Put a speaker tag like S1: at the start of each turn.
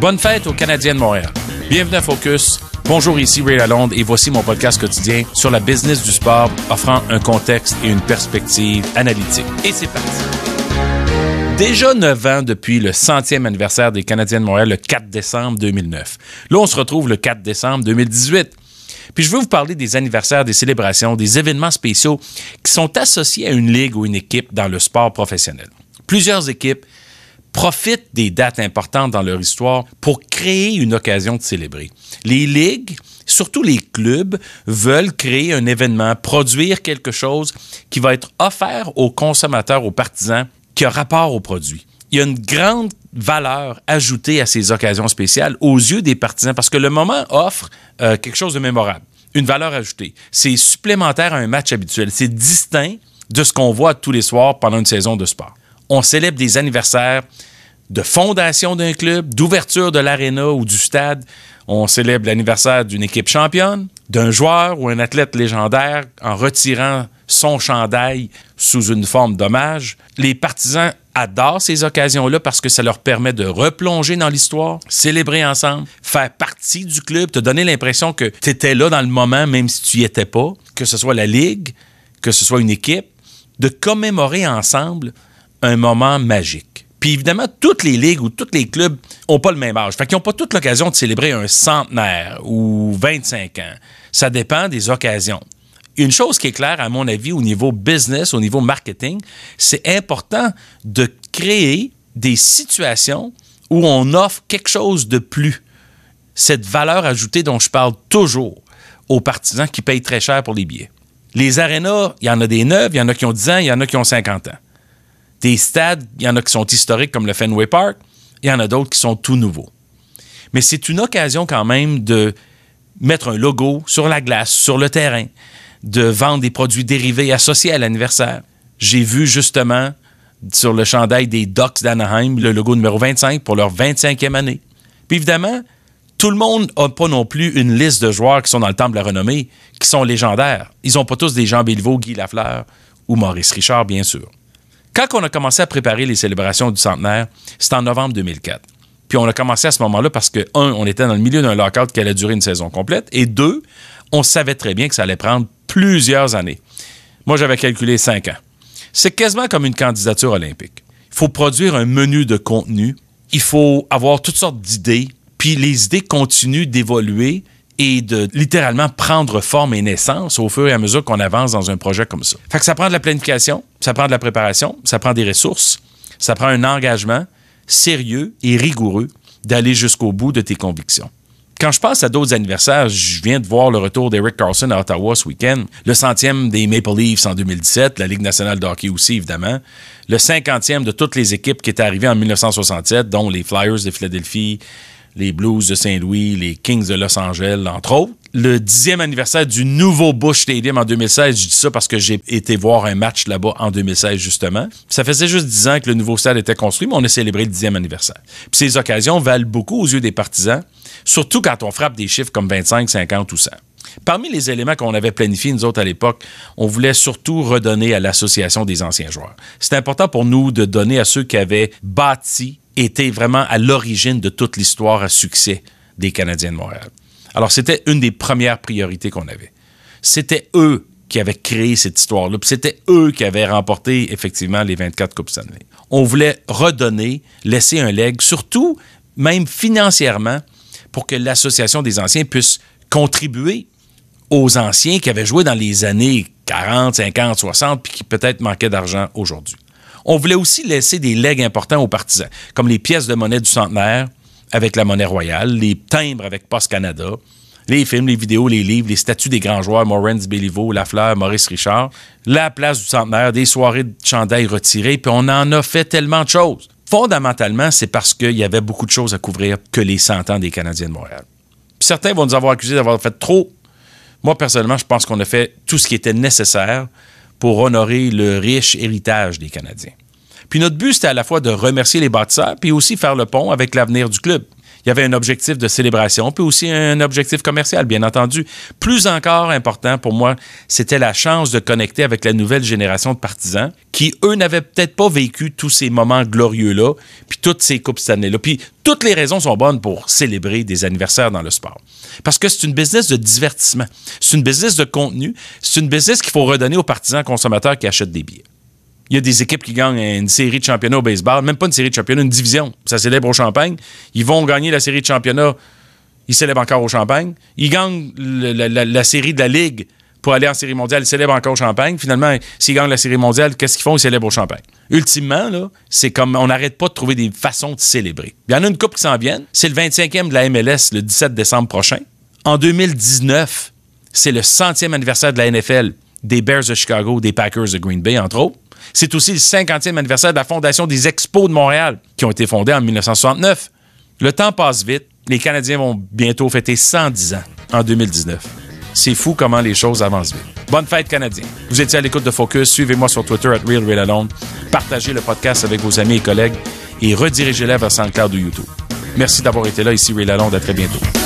S1: Bonne fête aux Canadiens de Montréal. Bienvenue à Focus. Bonjour, ici Ray Lalonde et voici mon podcast quotidien sur la business du sport offrant un contexte et une perspective analytique. Et c'est parti. Déjà 9 ans depuis le 100e anniversaire des Canadiens de Montréal, le 4 décembre 2009. Là, on se retrouve le 4 décembre 2018. Puis je veux vous parler des anniversaires, des célébrations, des événements spéciaux qui sont associés à une ligue ou une équipe dans le sport professionnel. Plusieurs équipes profitent des dates importantes dans leur histoire pour créer une occasion de célébrer. Les ligues, surtout les clubs, veulent créer un événement, produire quelque chose qui va être offert aux consommateurs, aux partisans, qui a rapport au produit. Il y a une grande valeur ajoutée à ces occasions spéciales aux yeux des partisans parce que le moment offre quelque chose de mémorable, une valeur ajoutée. C'est supplémentaire à un match habituel. C'est distinct de ce qu'on voit tous les soirs pendant une saison de sport. On célèbre des anniversaires de fondation d'un club, d'ouverture de l'aréna ou du stade. On célèbre l'anniversaire d'une équipe championne, d'un joueur ou un athlète légendaire en retirant son chandail sous une forme d'hommage. Les partisans adorent ces occasions-là parce que ça leur permet de replonger dans l'histoire, célébrer ensemble, faire partie du club, te donner l'impression que tu étais là dans le moment même si tu n'y étais pas, que ce soit la ligue, que ce soit une équipe, de commémorer ensemble un moment magique. Puis évidemment, toutes les ligues ou tous les clubs n'ont pas le même âge. Fait qu'ils n'ont pas toute l'occasion de célébrer un centenaire ou 25 ans. Ça dépend des occasions. Une chose qui est claire, à mon avis, au niveau business, au niveau marketing, c'est important de créer des situations où on offre quelque chose de plus. Cette valeur ajoutée dont je parle toujours aux partisans qui payent très cher pour les billets. Les arénas, il y en a des neufs, il y en a qui ont 10 ans, il y en a qui ont 50 ans. Des stades, il y en a qui sont historiques comme le Fenway Park, il y en a d'autres qui sont tout nouveaux. Mais c'est une occasion quand même de mettre un logo sur la glace, sur le terrain, de vendre des produits dérivés associés à l'anniversaire. J'ai vu justement sur le chandail des Ducks d'Anaheim le logo numéro 25 pour leur 25e année. Puis évidemment, tout le monde n'a pas non plus une liste de joueurs qui sont dans le temple de la renommée, qui sont légendaires. Ils n'ont pas tous des Jean Béliveau, Guy Lafleur ou Maurice Richard, bien sûr. Quand on a commencé à préparer les célébrations du centenaire, c'était en novembre 2004. Puis on a commencé à ce moment-là parce que, un, on était dans le milieu d'un lockout qui allait durer une saison complète, et deux, on savait très bien que ça allait prendre plusieurs années. Moi, j'avais calculé 5 ans. C'est quasiment comme une candidature olympique. Il faut produire un menu de contenu, il faut avoir toutes sortes d'idées, puis les idées continuent d'évoluer et de littéralement prendre forme et naissance au fur et à mesure qu'on avance dans un projet comme ça. Fait que ça prend de la planification, ça prend de la préparation, ça prend des ressources, ça prend un engagement sérieux et rigoureux d'aller jusqu'au bout de tes convictions. Quand je pense à d'autres anniversaires, je viens de voir le retour d'Eric Carlson à Ottawa ce week-end, le 100e des Maple Leafs en 2017, la Ligue nationale de hockey aussi, évidemment, le 50e de toutes les équipes qui étaient arrivées en 1967, dont les Flyers de Philadelphie, les Blues de Saint-Louis, les Kings de Los Angeles, entre autres. Le 10e anniversaire du nouveau Busch Stadium en 2016, je dis ça parce que j'ai été voir un match là-bas en 2016, justement. Ça faisait juste 10 ans que le nouveau stade était construit, mais on a célébré le 10e anniversaire. Puis ces occasions valent beaucoup aux yeux des partisans, surtout quand on frappe des chiffres comme 25, 50 ou 100. Parmi les éléments qu'on avait planifiés, nous autres, à l'époque, on voulait surtout redonner à l'Association des anciens joueurs. C'est important pour nous de donner à ceux qui avaient bâti, étaient vraiment à l'origine de toute l'histoire à succès des Canadiens de Montréal. Alors, c'était une des premières priorités qu'on avait. C'était eux qui avaient créé cette histoire-là, puis c'était eux qui avaient remporté, effectivement, les 24 Coupes Stanley. On voulait redonner, laisser un legs, surtout, même financièrement, pour que l'Association des anciens puisse contribuer aux anciens qui avaient joué dans les années 40, 50, 60, puis qui peut-être manquaient d'argent aujourd'hui. On voulait aussi laisser des legs importants aux partisans, comme les pièces de monnaie du centenaire avec la monnaie royale, les timbres avec Post Canada, les films, les vidéos, les livres, les statues des grands joueurs, Maurice Béliveau, Lafleur, Maurice Richard, la place du centenaire, des soirées de chandail retirées, puis on en a fait tellement de choses. Fondamentalement, c'est parce qu'il y avait beaucoup de choses à couvrir que les 100 ans des Canadiens de Montréal. Puis certains vont nous avoir accusés d'avoir fait trop. Moi, personnellement, je pense qu'on a fait tout ce qui était nécessaire pour honorer le riche héritage des Canadiens. Puis notre but, c'était à la fois de remercier les bâtisseurs, puis aussi faire le pont avec l'avenir du club. Il Il y avait un objectif de célébration, puis aussi un objectif commercial, bien entendu. Plus encore important pour moi, c'était la chance de connecter avec la nouvelle génération de partisans qui, eux, n'avaient peut-être pas vécu tous ces moments glorieux-là, puis toutes ces coupes cette année-là. Puis toutes les raisons sont bonnes pour célébrer des anniversaires dans le sport. Parce que c'est une business de divertissement. C'est une business de contenu. C'est une business qu'il faut redonner aux partisans consommateurs qui achètent des billets. Il y a des équipes qui gagnent une série de championnats au baseball, même pas une série de championnats, une division. Ça célèbre au champagne. Ils vont gagner la série de championnats, ils célèbrent encore au champagne. Ils gagnent la série de la Ligue pour aller en série mondiale, ils célèbrent encore au champagne. Finalement, s'ils gagnent la série mondiale, qu'est-ce qu'ils font? Ils célèbrent au champagne. Ultimement, là, c'est comme on n'arrête pas de trouver des façons de célébrer. Il y en a une couple qui s'en viennent. C'est le 25e de la MLS le 17 décembre prochain. En 2019, c'est le 100e anniversaire de la NFL, des Bears de Chicago, des Packers de Green Bay, entre autres. C'est aussi le 50e anniversaire de la fondation des Expos de Montréal, qui ont été fondés en 1969. Le temps passe vite. Les Canadiens vont bientôt fêter 110 ans en 2019. C'est fou comment les choses avancent vite. Bonne fête, Canadiens. Vous étiez à l'écoute de Focus. Suivez-moi sur Twitter @RealRealAlone. Partagez le podcast avec vos amis et collègues et redirigez-les vers SoundCloud ou YouTube. Merci d'avoir été là. Ici Ray Lalonde. À très bientôt.